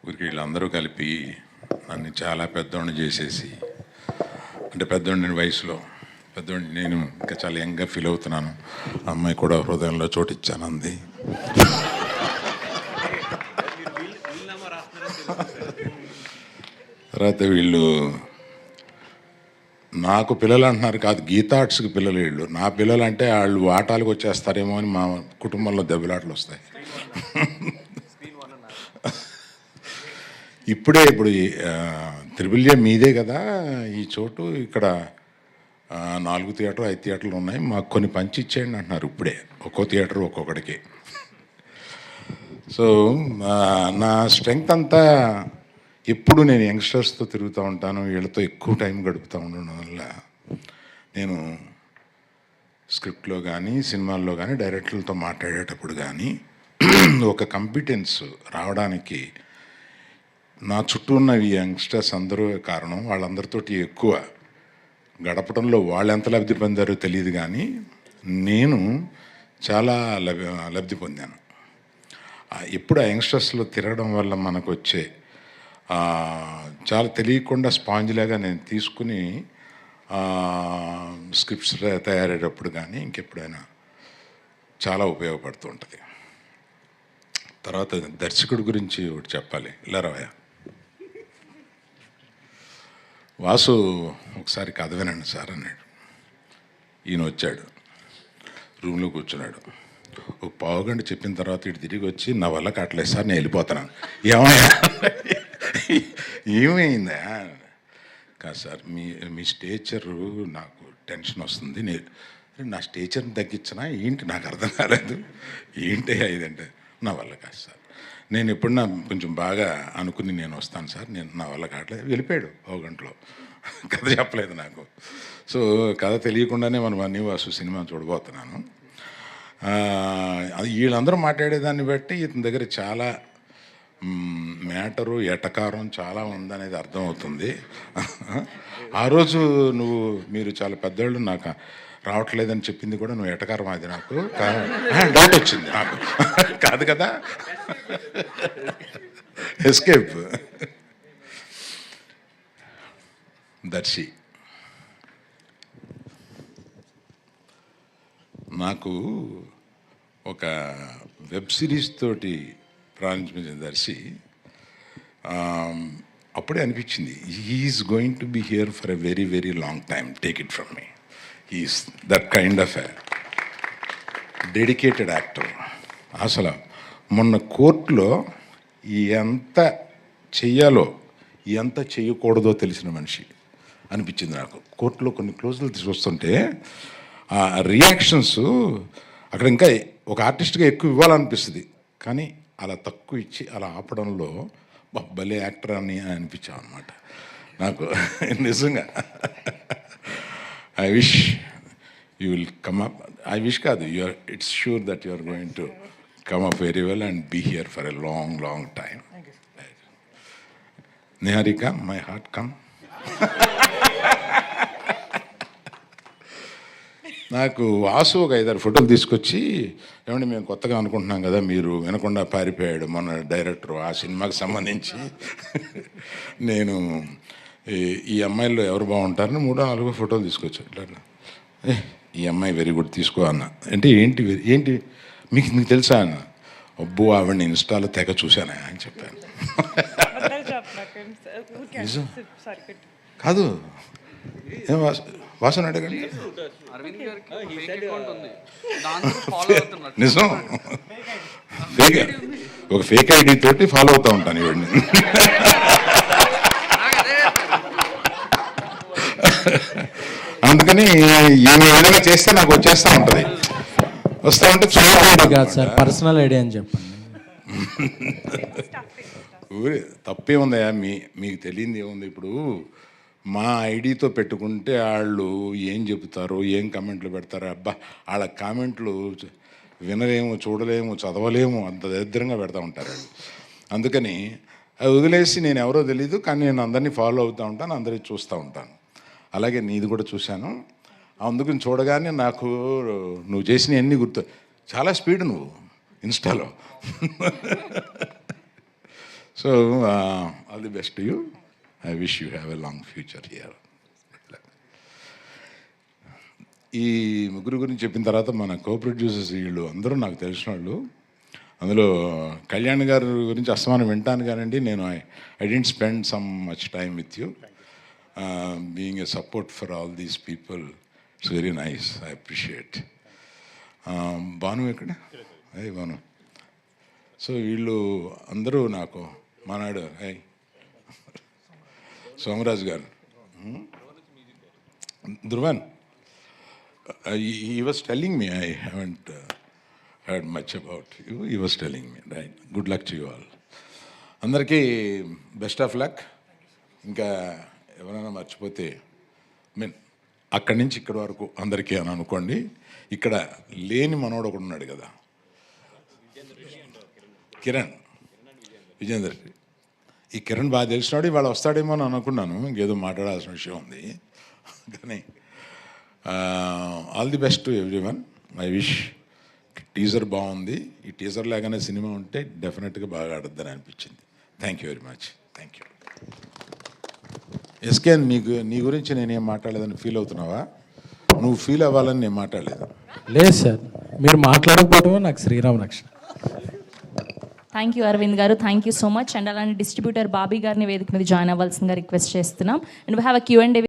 ఊరికి వీళ్ళందరూ కలిపి నన్ను చాలా పెద్దోడిని చేసేసి, అంటే పెద్దోడిని వయసులో పెద్దోడిని, నేను ఇంకా చాలా యంగ్గా ఫీల్ అవుతున్నాను. అమ్మాయి కూడా హృదయంలో చోటిచ్చాను అంది. తర్వాత వీళ్ళు నాకు పిల్లలు అంటున్నారు, కాదు గీతార్ట్స్కి పిల్లలు వీళ్ళు. నా పిల్లలు అంటే వాళ్ళు ఆటాలకు వచ్చేస్తారేమో అని మా కుటుంబంలో దెబ్బలాటలు వస్తాయి. ఇప్పుడు త్రిబుల్య మీదే కదా ఈ చోటు, ఇక్కడ 4 థియేటర్ 5 థియేటర్లు ఉన్నాయి, మాకు కొన్ని పంచి ఇచ్చేయండి అంటున్నారు ఇప్పుడే, ఒక్కో థియేటర్ ఒక్కొక్కడికి. సో నా స్ట్రెంగ్త్ అంతా ఎప్పుడు నేను యంగ్స్టర్స్తో తిరుగుతూ ఉంటాను, వీళ్ళతో ఎక్కువ టైం గడుపుతూ ఉండడం వల్ల నేను స్క్రిప్ట్లో కానీ సినిమాల్లో కానీ డైరెక్టర్లతో మాట్లాడేటప్పుడు కానీ ఒక కాంపిటెన్స్ రావడానికి నా చుట్టూ ఉన్న ఈ యంగ్స్టర్స్ అందరూ కారణం. వాళ్ళందరితోటి ఎక్కువ గడపడంలో వాళ్ళు ఎంత లబ్ధి పొందారో తెలియదు, కానీ నేను చాలా లబ్ధి పొందాను. ఎప్పుడు ఆ యంగ్స్టర్స్లో తిరగడం వల్ల మనకు వచ్చే చాలా తెలియకుండా స్పాంజ్లాగా నేను తీసుకుని స్క్రిప్ట్స్ తయారయ్యేటప్పుడు కానీ ఇంకెప్పుడైనా చాలా ఉపయోగపడుతూ ఉంటుంది. తర్వాత దర్శకుడి గురించి ఒకటి చెప్పాలి. ఇలా రావయ్య వాసు, ఒకసారి కథ వినండి సార్ అన్నాడు. ఈయన వచ్చాడు, రూమ్లో కూర్చున్నాడు. ఒక పావుగంట చెప్పిన తర్వాత ఇటు తిరిగి వచ్చి, నా వల్ల కావట్లేదు సార్, నేను వెళ్ళిపోతున్నాను. ఏమయ్యా ఏమైందా? కాదు సార్, మీ స్టేచరు నాకు టెన్షన్ వస్తుంది, నేను నా స్టేచర్ని తగ్గించినా ఏంటి నాకు అర్థం కాలేదు. ఏంటి ఇదంటే, నా వల్ల కాదు సార్, నేను ఎప్పుడన్నా కొంచెం బాగా అనుకుని నేను వస్తాను సార్, నేను నా వల్ల కావట్లేదు. వెళ్ళిపోయాడు ఒక గంటలో. కథ చెప్పలేదు నాకు. సో కథ తెలియకుండానే మనం అన్నీ వాసు సినిమా చూడబోతున్నాను. వీళ్ళందరూ మాట్లాడేదాన్ని బట్టి ఇతని దగ్గర చాలా మ్యాటరు ఎటకారం చాలా ఉందనేది అర్థమవుతుంది. ఆ రోజు మీరు చాలా పెద్దవాళ్ళు, నాకు రావట్లేదని చెప్పింది కూడా నువ్వు ఎటకారం, అది నాకు డౌట్ వచ్చింది నాకు. కాదు కదా, ఎస్కేప్. దర్శి నాకు ఒక వెబ్ సిరీస్ తోటి ప్రారంభించిన దర్శి. అప్పుడే అనిపించింది, he's going to be here for a very very long time, take it from me. He's that kind of a dedicated actor. అసలు మొన్న కోర్టులో ఎంత చెయ్యాలో ఎంత చేయకూడదో తెలిసిన మనిషి అనిపించింది నాకు. కోర్టులో కొన్ని క్లోజులు తీసుకొస్తుంటే ఆ రియాక్షన్స్ అక్కడ ఇంకా ఒక ఆర్టిస్ట్గా ఎక్కువ ఇవ్వాలనిపిస్తుంది, కానీ అలా తక్కువ ఇచ్చి అలా ఆపడంలో భలే యాక్టర్ అని అనిపించాం అనమాట నాకు. నిజంగా I wish you will come up. I wish కాదు, it's sure that you are going to come up very well and be here for a long, long time. Niharika, my heart come. నాకు వాసు ఒక 5-6 ఫోటోలు తీసుకొచ్చి, ఏమంటే మేము కొత్తగా అనుకుంటున్నాం కదా, మీరు వినకుండా పారిపోయాడు మన డైరెక్టర్ ఆ సినిమాకి సంబంధించి, నేను ఈ అమ్మాయిల్లో ఎవరు బాగుంటారని 3-4 ఫోటోలు తీసుకొచ్చాడు. ఇట్లా ఈ అమ్మాయి వెరీ గుడ్ తీసుకో అన్న. అంటే ఏంటి మీకు తెలుసా అన్న. అబ్బో ఆవిడని ఇన్స్టాలో తెగ చూశానా అని చెప్పాను. కాదు, ఏం వాసన అడగండి. నిజం, ఒక ఫేక్ ఐడి తోటి ఫాలో అవుతూ ఉంటాను ఇవన్నీ. అందుకని ఏమి ఏదైనా చేస్తే నాకు వచ్చేస్తూ ఉంటుంది. వస్తా ఉంటే కాదు సార్, పర్సనల్ ఐడియా అని చెప్పండి. తప్పే ఉందయా, మీకు తెలియంది ఏముంది. ఇప్పుడు మా ఐడితో పెట్టుకుంటే వాళ్ళు ఏం చెబుతారో, ఏం కామెంట్లు పెడతారో, అబ్బా వాళ్ళ కామెంట్లు వినలేము, చూడలేము, చదవలేము, అంత దరిద్రంగా పెడతా ఉంటారు వాళ్ళు. అందుకని అది వదిలేసి, నేను ఎవరో తెలీదు కానీ నేను అందరినీ ఫాలో అవుతూ ఉంటాను, అందరినీ చూస్తూ ఉంటాను. అలాగే నీది కూడా చూశాను. అందుకని చూడగానే నాకు నువ్వు చేసిన అన్నీ గుర్తు. చాలా స్పీడ్ నువ్వు ఇన్స్టాలో. So all the best you. I wish you have a long future here. ఈ ముగ్గురు గురించి చెప్పిన తర్వాత మన కో ప్రొడ్యూసర్స్ వీళ్ళు అందరూ నాకు తెలిసిన వాళ్ళు. అందులో కళ్యాణ్ గారి గురించి అస్తమానం వింటాను కానండి, నేను I didn't spend some much time with you. Being a support for all these people, it's very nice, I appreciate. Bhanu ఎక్కడ? అయ్యి భాను. సో వీళ్ళు అందరూ నాకు మానాడు. అయ్ సోమరాజు గారు, Dhruvan, he was telling me, I haven't heard much about you. He was telling me, right? Good luck to you all. అందరికీ best of luck. ఇంకా ఎవరైనా మర్చిపోతే మీన్ అక్కడి నుంచి ఇక్కడి వరకు అందరికీ అని అనుకోండి. ఇక్కడ లేని మనోడు ఒకడు ఉన్నాడు కదా, కిరణ్, విజేందర్. ఈ కిరణ్ బాగా తెలిసినాడు, ఇవాళ వస్తాడేమో అని అనుకున్నాను. ఇంకేదో మాట్లాడాల్సిన విషయం ఉంది కానీ all the best to everyone. I wish. Teaser బాగుంది. ఈ టీజర్ లాగానే సినిమా ఉంటే డెఫినెట్గా బాగా ఆడద్దని అనిపించింది. Thank you very much. Thank you. SK, నీ గురించి నేనేం మాట్లాడలేదని ఫీల్ అవుతున్నావా? నువ్వు ఫీల్ అవ్వాలని నేను మాట్లాడలేదు. లేదు సార్, మీరు మాట్లాడకపోవడమే నాకు శ్రీరామ రక్షణ. థ్యాంక్ యూ అరవింద్ గారు, thank you so much. And అలానే డిస్ట్రిబ్యూటర్ బాబీ గారిని వేదిక మీద జాయిన్ అవ్వాల్సిందిగా రిక్వెస్ట్ చేస్తున్నాం. And we have a Q&A